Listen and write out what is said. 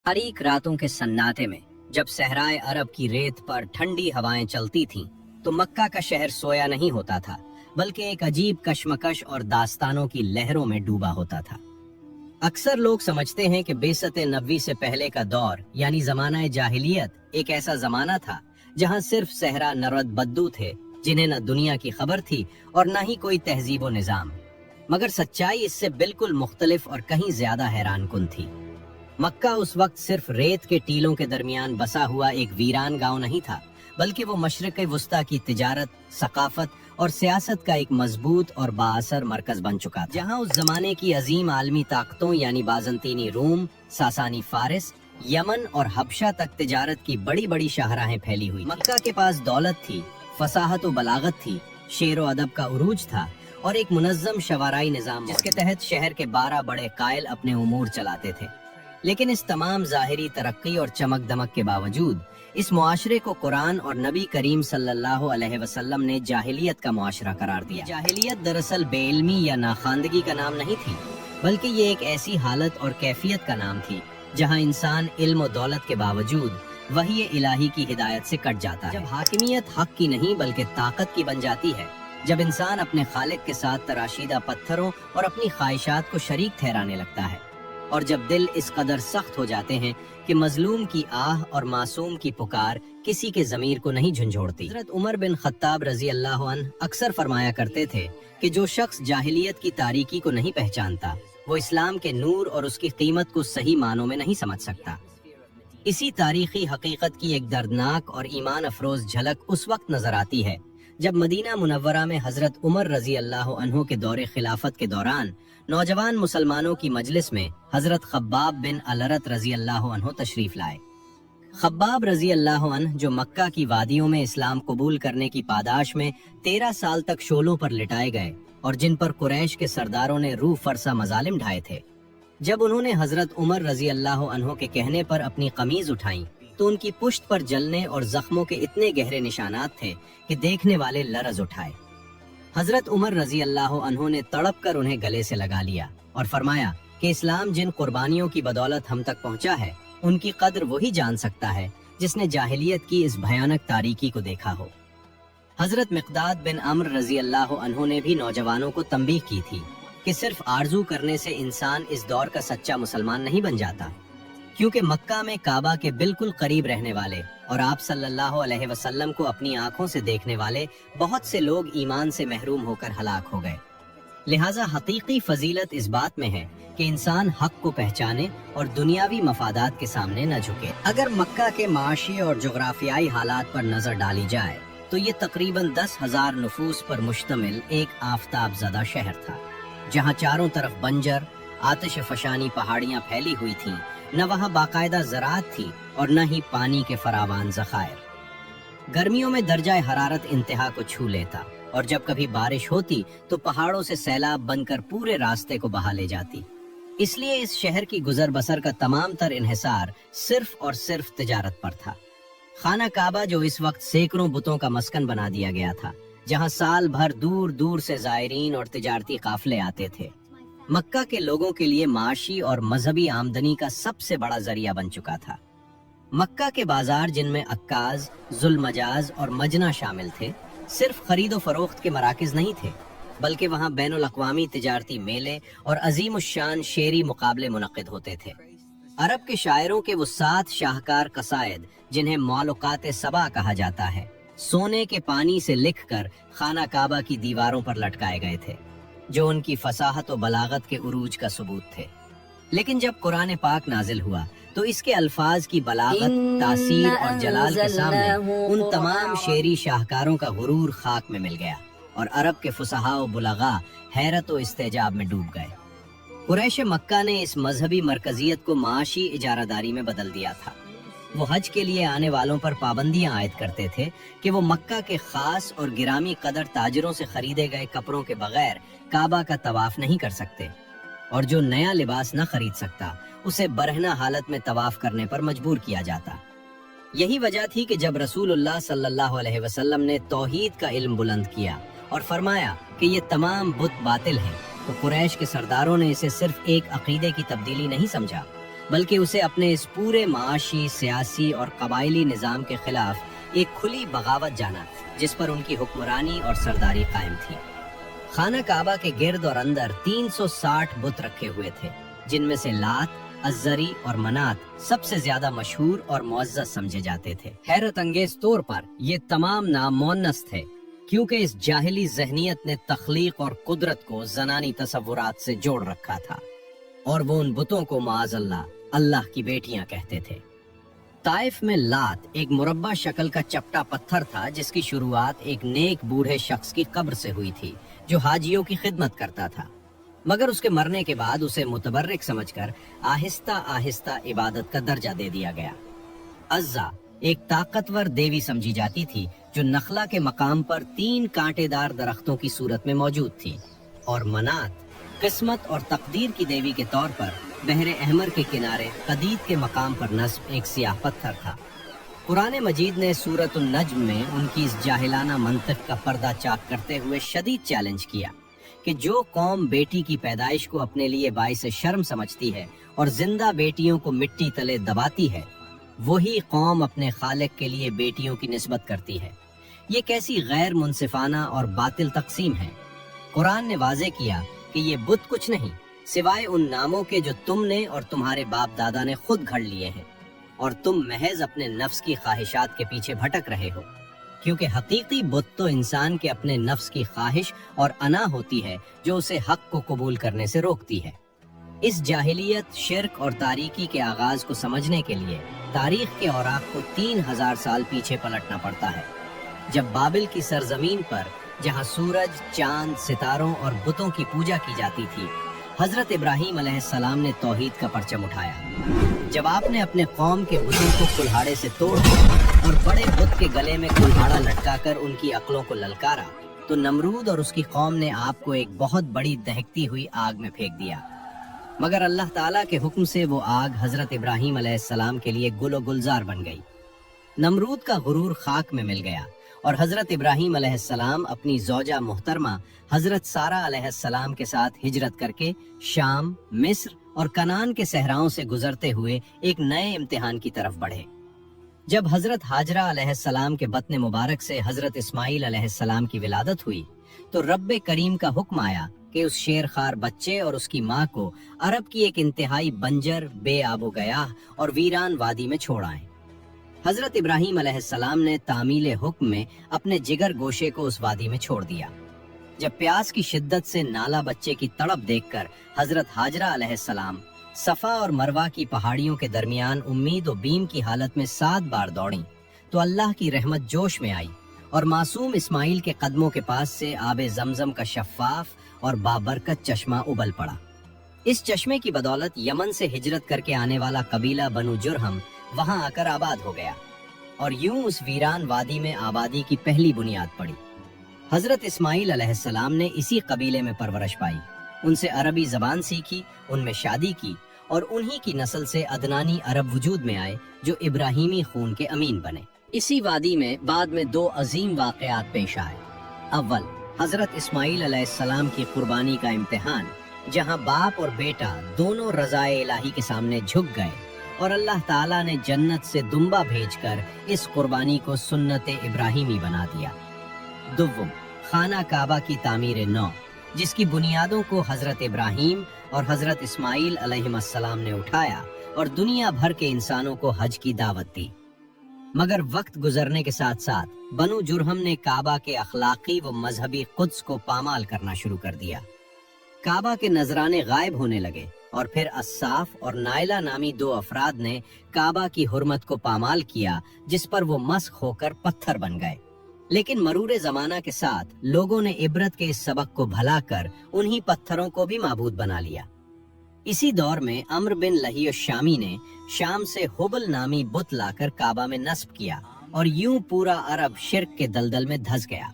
तारीख रातों के सन्नाटे में जब सहराए अरब की रेत पर ठंडी हवाएं चलती थीं, तो मक्का का शहर सोया नहीं होता था, बल्कि एक अजीब कश्मकश और दास्तानों की लहरों में डूबा होता था। अक्सर लोग समझते हैं कि बेसत नबी से पहले का दौर यानी जमाना जाहिलियत एक ऐसा जमाना था जहां सिर्फ सहरा नरद बद्दू थे, जिन्हें न दुनिया की खबर थी और न ही कोई तहजीब व निजाम। मगर सच्चाई इससे बिल्कुल मुख्तलिफ और कहीं ज्यादा हैरानकुन थी। मक्का उस वक्त सिर्फ रेत के टीलों के दरमियान बसा हुआ एक वीरान गांव नहीं था, बल्कि वो मशरिक़ वुस्ता की तिजारत, सकाफत और सियासत का एक मजबूत और बाअसर मरकज बन चुका था, जहां उस जमाने की अजीम आलमी ताकतों यानी बाज़ंतीनी रूम, सासानी फारिस, यमन और हबशा तक तिजारत की बड़ी बड़ी शाहराहें फैली हुई। मक्का के पास दौलत थी, फसाहत व बलागत थी, शेर व अदब का उरूज था और एक मुनज़्ज़म शवाराई निज़ाम, जिसके तहत शहर के 12 बड़े कायल अपने उमूर चलाते थे। लेकिन इस तमाम ज़ाहिरी तरक्की और चमक दमक के बावजूद इस मुआशरे को कुरान और नबी करीम सल्लल्लाहु अलैहि वसल्लम ने जाहिलियत का मुआशरा करार दिया। जाहिलियत दरअसल बेइल्मी या नाखानदगी का नाम नहीं थी, बल्कि ये एक ऐसी हालत और कैफियत का नाम थी जहां इंसान इल्म और दौलत के बावजूद वही इलाही की हिदायत से कट जाता है। जब हाकिमियत हक की नहीं बल्कि ताकत की बन जाती है, जब इंसान अपने खालिक के साथ तराशीदा पत्थरों और अपनी ख्वाहिशात को शरीक ठहराने लगता है, और जब दिल इस कदर सख्त हो जाते हैं कि मजलूम की आह और मासूम की पुकार किसी के ज़मीर को नहीं झंझोड़ती। हज़रत उमर बिन खत्ताब रजी अल्लाह अन्हु अक्सर फरमाया करते थे कि जो शख्स जाहिलियत की तारीकी को नहीं पहचानता, वो इस्लाम के नूर और उसकी कीमत को सही मानों में नहीं समझ सकता। इसी तारीखी हकीकत की एक दर्दनाक और ईमान अफरोज झलक उस वक्त नजर आती है जब मदीना मुनव्वरा में हजरत उमर रजी अल्लाह अन्हु के दौरे खिलाफत के दौरान नौजवान मुसलमानों की मजलिस में हजरत खब्बाब बिन अलरत रजी अल्लाह अन्हु तशरीफ लाए। खब्बाब रजी अल्लाह अन्हु जो मक्का की वादियों में इस्लाम कबूल करने की पादाश में 13 साल तक शोलों पर लिटाए गए और जिन पर कुरैश के सरदारों ने रूह फरसा मजालिम ढाए थे, जब उन्होंने हजरत उमर रजी अल्लाह अन्हु के कहने पर अपनी कमीज उठाई तो उनकी पुश्त पर जलने और जख्मों के इतने गहरे निशानात थे कि देखने वाले लरज उठाए। हजरत उमर रजी अल्लाह अन्हु ने तड़प कर उन्हें गले से लगा लिया और फरमाया कि इस्लाम जिन कुर्बानियों की बदौलत हम तक पहुंचा है, उनकी कद्र वही जान सकता है जिसने जाहिलियत की इस भयानक तारीकी को देखा हो। हजरत मिक़दाद बिन अम्र रजी अल्लाह अन्हु ने भी नौजवानों को तंबीह की थी कि सिर्फ आरजू करने से इंसान इस दौर का सच्चा मुसलमान नहीं बन जाता, क्योंकि मक्का में काबा के बिल्कुल करीब रहने वाले और आप सल्लल्लाहु अलैहि वसल्लम को अपनी आंखों से देखने वाले बहुत से लोग ईमान से महरूम होकर हलाक हो गए। लिहाजा हकीकी फजीलत इस बात में है कि इंसान हक को पहचाने और दुनियावी मफादात के सामने न झुके। अगर मक्का के माशी और जोग्राफियाई हालात पर नजर डाली जाए तो ये तकरीबन 10,000 नफूस पर मुश्तमिल एक आफताब ज़दा शहर था, जहाँ चारों तरफ बंजर आतिश फशानी पहाड़ियाँ फैली हुई थीं। न वहाँ बाकायदा ज़राअत थी और न ही पानी के फरावान ज़खायर। गर्मियों में दर्जा हरारत इंतहा को छू लेता और जब कभी बारिश होती तो पहाड़ों से सैलाब बनकर पूरे रास्ते को बहा ले जाती। इसलिए इस शहर की गुजर बसर का तमाम तर इन्हिसार सिर्फ और सिर्फ तिजारत पर था। खाना काबा जो इस वक्त सैकड़ों बुतों का मस्कन बना दिया गया था, जहाँ साल भर दूर दूर से ज़ायरीन और तिजारती काफिले आते थे, मक्का के लोगों के लिए माशी और मजहबी आमदनी का सबसे बड़ा जरिया बन चुका था। मक्का के बाजार, जिनमें अक्काज, जुल्मजाज और मजना शामिल थे, सिर्फ खरीदो फरोख्त के मराकज नहीं थे, बल्कि वहाँ बैनुल अक़वामी तिजारती मेले और अजीमुश्शान शेरी मुकाबले मुनक़िद होते थे। अरब के शायरों के वो 7 शाहकार कसायद, जिन्हें मौलुकात सबा कहा जाता है, सोने के पानी से लिखकर खाना काबा की दीवारों पर लटकाए गए थे, जो उनकी फसाहत और बलागत के उरूज का सबूत थे। लेकिन जब कुरान पाक नाजिल हुआ तो इसके अल्फाज की बलागत, तासीर और जलाल के सामने उन तमाम शेरी शाहकारों का गुरूर खाक में मिल गया और अरब के फुसहा और बुलगा हैरत और इस्तेजाब में डूब गए। कुरैश मक्का ने इस मजहबी मरकजियत को माशी इजारादारी में बदल दिया था। वो हज के लिए आने वालों पर पाबंदियां आयद करते थे कि वो मक्का के खास और गिरामी कदर ताजरों से खरीदे गए कपड़ों के बगैर काबा का तवाफ नहीं कर सकते, और जो नया लिबास न खरीद सकता उसे बरहना हालत में तवाफ करने पर मजबूर किया जाता। यही वजह थी कि जब रसूलुल्लाह सल्लल्लाहु अलैहि वसल्लम ने तौहीद का इल्म बुलंद किया और फरमाया कि ये तमाम बुत बातिल हैं, तो कुरैश के सरदारों ने इसे सिर्फ एक अकीदे की तब्दीली नहीं समझा, बल्कि उसे अपने इस पूरे माशी, सियासी और कबायली निज़ाम के खिलाफ एक खुली बगावत जाना जिस पर उनकी हुक्मरानी और सरदारी कायम थी। खाना काबा के गिर्द और अंदर 360 बुत रखे हुए थे, जिनमें से लात, अज़्ज़री और मनात सबसे ज्यादा मशहूर और मुअज़्ज़ज़ समझे जाते थे। हैरत अंगेज तौर पर ये तमाम नाम मुअन्नस थे, क्योंकि इस जाहिली ज़हनियत ने तख्लीक और कुदरत को ज़नानी तसव्वुरात से जोड़ रखा था, और वो उन बुतों को माअज़ल्लाह अल्लाह की बेटियां कहते थे। ताइफ में लात एक मुरब्बा शक्ल का चपटा पत्थर था, जिसकी शुरुआत एक नेक बूढ़े शख्स की कब्र से हुई थी जो हाजियों की खिदमत करता था, मगर उसके मरने के बाद उसे मुतबर्रिक समझकर आहिस्ता आहिस्ता इबादत का दर्जा दे दिया गया। अज़्ज़ा एक ताकतवर देवी समझी जाती थी जो नखला के मकाम पर 3 कांटेदार दरख्तों की सूरत में मौजूद थी, और मनात किस्मत और तकदीर की देवी के तौर पर बहरे अहमर के किनारे कदीद के मकाम पर नस्ब एक सियाह पत्थर था। कुरान मजीद ने सूरत नज्म में उनकी इस जाहिलाना मंतक का पर्दा चाक करते हुए शदीद चैलेंज किया कि जो कौम बेटी की पैदाइश को अपने लिए बाइस शर्म समझती है और जिंदा बेटियों को मिट्टी तले दबाती है, वही कौम अपने खालिक के लिए बेटियों की निस्बत करती है। ये कैसी गैर मुनसिफाना और बातिल तकसीम है। कुरान ने वाज़े किया कि ये बुत कुछ नहीं सिवाय उन नामों के जो तुमने और तुम्हारे बाप दादा ने खुद घड़ लिए हैं, और तुम महज अपने नफ्स की ख्वाहिशात के पीछे भटक रहे हो, क्योंकि हकीकी बुत तो इंसान के अपने नफ्स की ख्वाहिश और अना होती है जो उसे हक को कबूल करने से रोकती है। इस जाहिलियत, शिर्क और तारीकी के आगाज को समझने के लिए तारीख के औराक को 3000 साल पीछे पलटना पड़ता है, जब बाबिल की सरजमीन पर, जहां सूरज, चांद, सितारों और बुतों की पूजा की जाती थी, हजरत इब्राहीम अलैहिस्सलाम ने तौहीद का परचम उठाया। जब आपने अपने कौम के बुतों को कुल्हाड़े से तोड़ दिया और बड़े बुत के गले में कुल्हाड़ा लटकाकर उनकी अक्लों को ललकारा, तो नमरूद और उसकी कौम ने आपको एक बहुत बड़ी दहकती हुई आग में फेंक दिया। मगर अल्लाह ताला के हुक्म से वो आग हजरत इब्राहीम अलैहिस्सलाम के लिए गुलो गुलजार बन गई। नमरूद का गुरूर खाक में मिल गया और हजरत इब्राहीम अलैहिस्सलाम अपनी ज़ौजा मुहतरमा हजरत सारा अलैहिस्सलाम के साथ हिजरत करके शाम, मिस्र और कनान के सहराओं से गुजरते हुए एक नए इम्तिहान की तरफ बढ़े। जब हजरत हाजरा अलैहिस्सलाम के बत्न मुबारक से हजरत इस्माइल अलैहिस्सलाम की विलादत हुई, तो रब्बे करीम का हुक्म आया कि उस शेरखार बच्चे और उसकी माँ को अरब की एक इंतहाई बंजर, बेआबो गयाह और वीरान वादी में छोड़ आए। हजरत इब्राहीम अलैहिस्सलाम ने तामील हुक्म में अपने जिगर गोशे को उस वादी में छोड़ दिया। जब प्यास की शिद्दत से नाला बच्चे की तड़प देखकर हजरत हाजरा अलैहिस्सलाम सफा और मरवा की पहाड़ियों के दरमियान उम्मीद और बीम की हालत में 7 बार दौड़ी, तो अल्लाह की रहमत जोश में आई और मासूम इस्माइल के कदमों के पास से आबे जमजम का शफाफ और बाबरकत चश्मा उबल पड़ा। इस चश्मे की बदौलत यमन से हिजरत करके आने वाला कबीला बनु जुरहम वहां आकर आबाद हो गया, और यूं उस वीरान वादी में आबादी की पहली बुनियाद पड़ी। हजरत इस्माइल अलैहिस्सलाम ने इसी कबीले में परवरिश पाई, उनसे अरबी जबान सीखी, उनमें शादी की, और उन्हीं की नस्ल से अदनानी अरब वजूद में आए जो इब्राहिमी खून के अमीन बने। इसी वादी में बाद में 2 अजीम वाक़यात पेश आए। अव्वल, हजरत इस्माइल अलैहिस्सलाम की कुर्बानी का इम्तिहान, जहां बाप और बेटा दोनों रज़ाए इलाही के सामने झुक गए और अल्लाह ताला ने जन्नत से दुम्बा भेजकर इस कुर्बानी को सुन्नत इब्राहिमी बना दिया। दुव्वम, खाना काबा की तामीर नौ, जिसकी बुनियादों को हजरत इब्राहीम और हजरत इस्माइल अलैहिस्सलाम ने उठाया और दुनिया भर के इंसानों को हज की दावत दी। मगर वक्त गुजरने के साथ साथ बनु जुरहम ने काबा के अखलाकी व मजहबी कुद्स को पामाल करना शुरू कर दिया। काबा के नजराने गायब होने लगे और फिर अस्साफ और नायला नामी 2 अफराद ने काबा की हुर्मत को पामाल किया, जिस पर वो मस्क होकर पत्थर बन गए। लेकिन मरूरे जमाना के साथ लोगों ने इबरत के इस सबक को भला कर उन्हीं पत्थरों को भी माबूद बना लिया। इसी दौर में अम्र बिन लही शामी ने शाम से हुबल नामी बुत लाकर काबा में नस्ब किया और यूं पूरा अरब शिर्क के दलदल में धंस गया।